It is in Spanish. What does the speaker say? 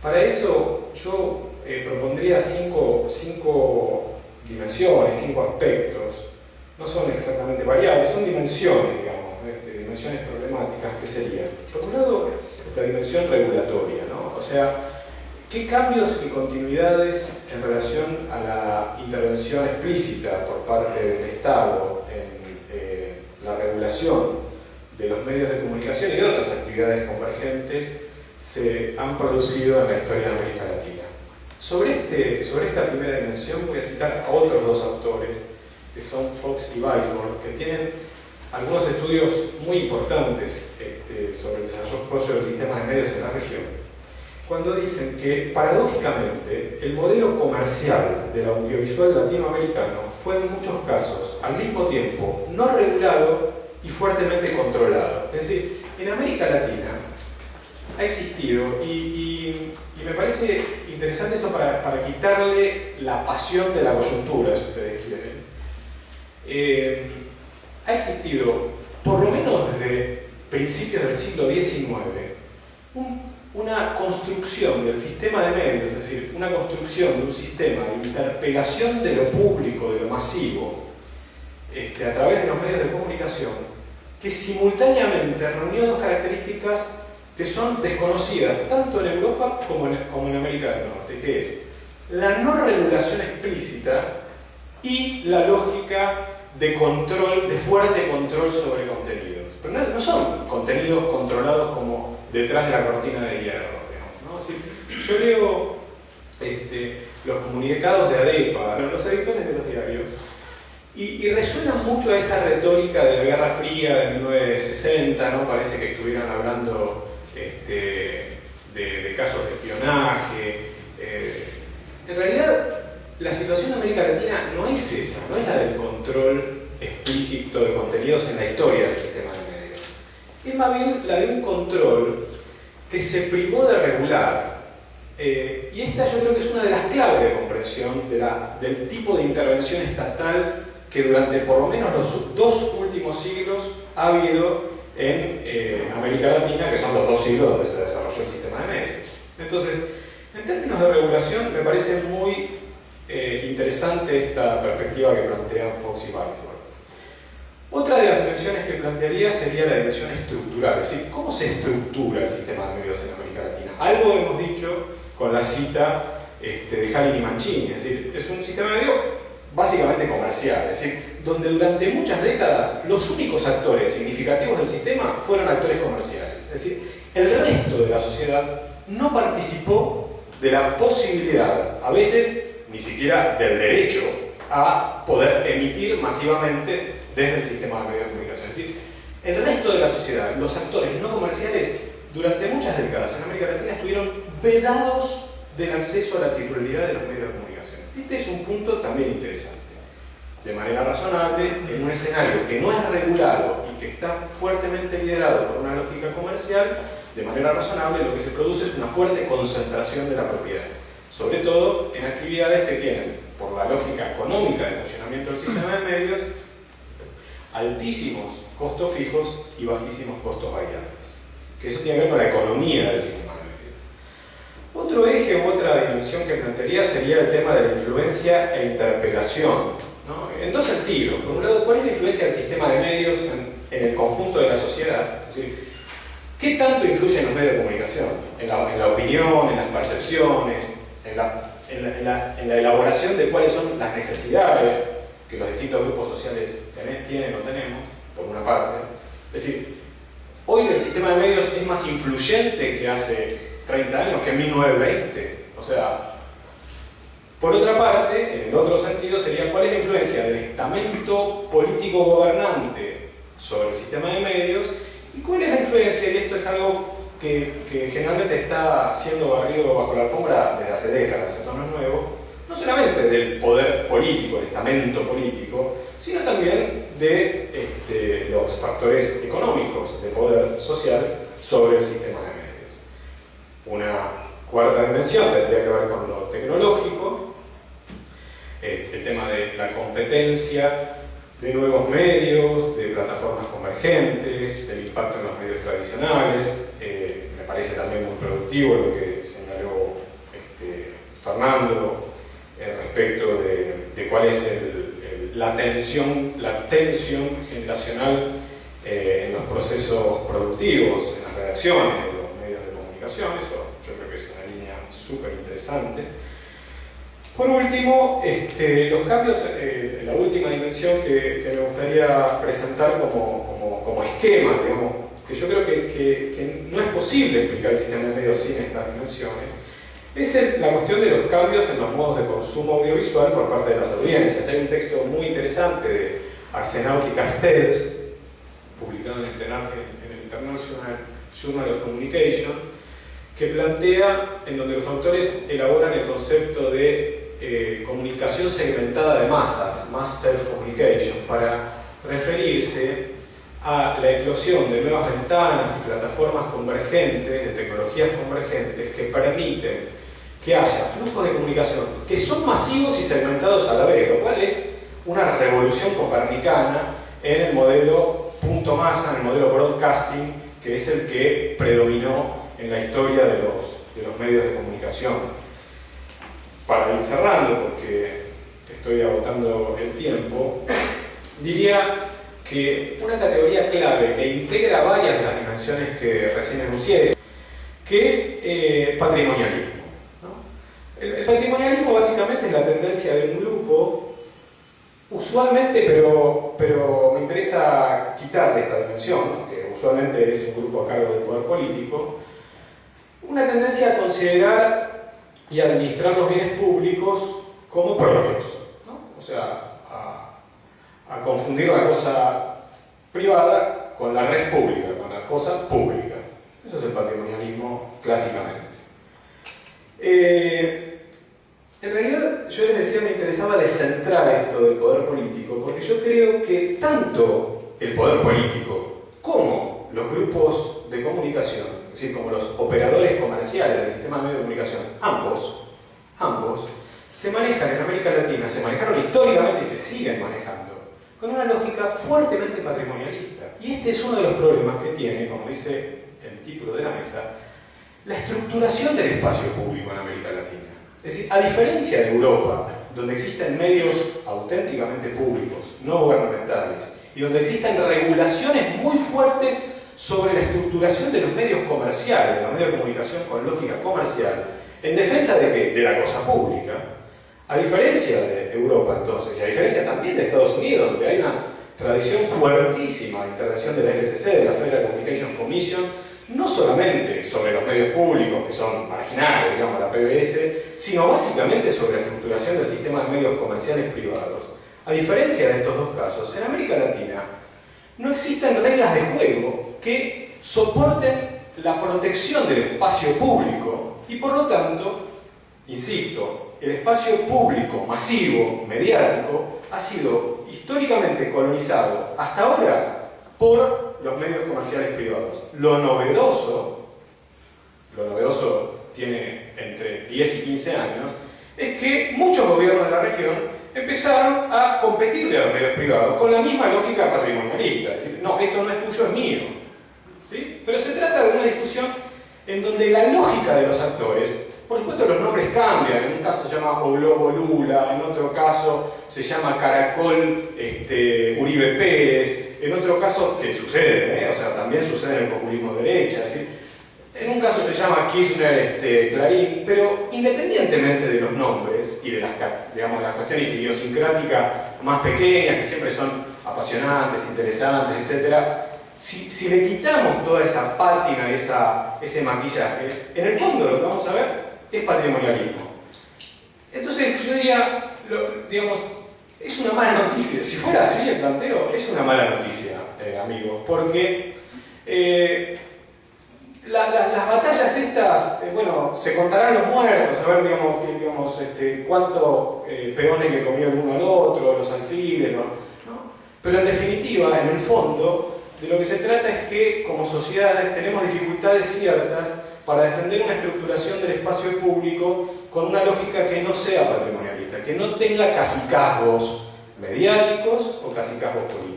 Para eso yo propondría cinco dimensiones, 5 aspectos. No son exactamente variables, son dimensiones, digamos, dimensiones problemáticas que serían. Por un lado, la dimensión regulatoria, ¿no? O sea, ¿qué cambios y continuidades en relación a la intervención explícita por parte del Estado en la regulación de los medios de comunicación y de otras actividades convergentes se han producido en la historia de América Latina? Sobre esta primera dimensión voy a citar a otros dos autores, que son Fox y Weisbord, que tienen algunos estudios muy importantes sobre el desarrollo del sistema de medios en la región, cuando dicen que, paradójicamente, el modelo comercial del audiovisual latinoamericano fue en muchos casos, al mismo tiempo, no regulado y fuertemente controlado. Es decir, en América Latina ha existido, y me parece interesante esto para quitarle la pasión de la coyuntura, si ustedes quieren, ha existido, por lo menos desde principios del siglo XIX, una construcción del sistema de medios, es decir, una construcción de un sistema de interpelación de lo público, de lo masivo, a través de los medios de comunicación, que simultáneamente reunió dos características que son desconocidas tanto en Europa como en América del Norte, que es la no regulación explícita y la lógica de control, de fuerte control sobre contenidos. Pero no son contenidos controlados como detrás de la cortina de hierro, digamos, ¿no? Es decir, yo leo los comunicados de ADEPA, los editores de los diarios, y resuenan mucho a esa retórica de la Guerra Fría de 1960, ¿no? Parece que estuvieran hablando de casos de espionaje. En realidad, la situación de América Latina no es esa, no es la del control explícito de contenidos en la historia del sistema de medios. Es más bien la de un control que se privó de regular, y esta yo creo que es una de las claves de comprensión del tipo de intervención estatal que durante por lo menos los 2 últimos siglos ha habido en América Latina, que son los 2 siglos donde se desarrolló el sistema de medios. Entonces, en términos de regulación, me parece muy interesante esta perspectiva que plantean Fox y Weisbord. Otra de las dimensiones que plantearía sería la dimensión estructural, es decir, ¿cómo se estructura el sistema de medios en América Latina? Algo hemos dicho con la cita de Halin y Mancini, es decir, es un sistema de medios básicamente comercial, es decir, donde durante muchas décadas los únicos actores significativos del sistema fueron actores comerciales, es decir, el resto de la sociedad no participó de la posibilidad, a veces ni siquiera del derecho, a poder emitir masivamente desde el sistema de medios de comunicación. Es decir, el resto de la sociedad, los actores no comerciales, durante muchas décadas en América Latina estuvieron vedados del acceso a la titularidad de los medios de comunicación. Este es un punto también interesante. De manera razonable, en un escenario que no es regulado y que está fuertemente liderado por una lógica comercial, de manera razonable lo que se produce es una fuerte concentración de la propiedad, sobre todo en actividades que tienen, por la lógica económica de funcionamiento del sistema de medios, altísimos costos fijos y bajísimos costos variables. Que eso tiene que ver con la economía del sistema de medios. Otro eje u otra dimensión que plantearía sería el tema de la influencia e interpelación, ¿no? En dos sentidos. Por un lado, ¿cuál es la influencia del sistema de medios en el conjunto de la sociedad? Es decir, ¿qué tanto influyen los medios de comunicación? En la opinión, en las percepciones, en la elaboración de cuáles son las necesidades que los distintos grupos sociales tienen o tenemos, por una parte. Es decir, hoy el sistema de medios es más influyente que hace 30 años, que en 1920. O sea, por otra parte, en el otro sentido sería cuál es la influencia del estamento político gobernante sobre el sistema de medios y cuál es la influencia, y esto es algo que generalmente está siendo barrido bajo la alfombra desde hace décadas, esto no es nuevo, no solamente del poder político, el estamento político, sino también de los factores económicos de poder social sobre el sistema de medios. Una cuarta dimensión tendría que ver con lo tecnológico, el tema de la competencia de nuevos medios, de plataformas convergentes, del impacto en los medios tradicionales. Me parece también muy productivo lo que señaló Fernando respecto de cuál es la tensión generacional en los procesos productivos, en las redacciones de los medios de comunicación. Eso yo creo que es una línea súper interesante. Por último, los cambios, la última dimensión que me gustaría presentar como esquema, digamos, que yo creo que no es posible explicar el sistema de medios sin estas dimensiones, es la cuestión de los cambios en los modos de consumo audiovisual por parte de las audiencias. Hay un texto muy interesante de Arsenault y Castells, publicado en el International Journal of Communication, que plantea, en donde los autores elaboran el concepto de comunicación segmentada de masas, mass self-communication, para referirse a la eclosión de nuevas ventanas y plataformas convergentes, de tecnologías convergentes, que permiten que haya flujos de comunicación que son masivos y segmentados a la vez, lo cual es una revolución copernicana en el modelo punto masa, en el modelo broadcasting, que es el que predominó en la historia de los medios de comunicación. Para ir cerrando, porque estoy agotando el tiempo, diría que una categoría clave que integra varias de las dimensiones que recién enuncié, que es patrimonialismo. El patrimonialismo básicamente es la tendencia de un grupo, usualmente, pero me interesa quitarle esta dimensión, ¿no? Que usualmente es un grupo a cargo del poder político, una tendencia a considerar y administrar los bienes públicos como propios, ¿no? O sea, a confundir la cosa privada con la red pública, con la cosa pública. Eso es el patrimonialismo clásicamente. En realidad, yo les decía, me interesaba descentrar esto del poder político, porque yo creo que tanto el poder político como los grupos de comunicación, es decir, como los operadores comerciales del sistema de medios de comunicación, ambos, se manejan en América Latina, se manejaron históricamente y se siguen manejando con una lógica fuertemente patrimonialista. Y este es uno de los problemas que tiene, como dice el título de la mesa, la estructuración del espacio público en América Latina. Es decir, a diferencia de Europa, donde existen medios auténticamente públicos, no gubernamentales, y donde existen regulaciones muy fuertes sobre la estructuración de los medios comerciales, de los medios de comunicación con lógica comercial, en defensa de ¿qué? De la cosa pública. A diferencia de Europa, entonces, y a diferencia también de Estados Unidos, donde hay una tradición fuertísima de intervención de la FCC, de la Federal Communication Commission, no solamente sobre los medios públicos, que son marginales, digamos, la PBS, sino básicamente sobre la estructuración del sistema de medios comerciales privados. A diferencia de estos dos casos, en América Latina no existen reglas de juego que soporten la protección del espacio público y, por lo tanto, insisto, el espacio público masivo, mediático, ha sido históricamente colonizado hasta ahora por los medios comerciales privados. Lo novedoso tiene entre 10 y 15 años, es que muchos gobiernos de la región empezaron a competirle a los medios privados con la misma lógica patrimonialista. Es decir, no, esto no es tuyo, es mío. ¿Sí? Pero se trata de una discusión en donde la lógica de los actores, por supuesto los nombres cambian, en un caso se llama O Globo Lula, en otro caso se llama Caracol Uribe Pérez, en otro caso, que sucede, o sea, también sucede en el populismo de derecha, es decir, en un caso se llama Kirchner Clarín, pero independientemente de los nombres y de las, digamos, las cuestiones idiosincráticas más pequeñas, que siempre son apasionantes, interesantes, etc., si le quitamos toda esa pátina, ese maquillaje, en el fondo lo que vamos a ver es patrimonialismo. Entonces yo diría, digamos, es una mala noticia. Si fuera así el planteo, es una mala noticia, amigos, porque las batallas estas, bueno, se contarán los muertos, a ver, digamos cuántos peones le comió el uno al otro, los alfiles, ¿no? Pero en definitiva, en el fondo, de lo que se trata es que como sociedades tenemos dificultades ciertas para defender una estructuración del espacio público con una lógica que no sea patrimonialista, que no tenga cacicazgos mediáticos o cacicazgos políticos.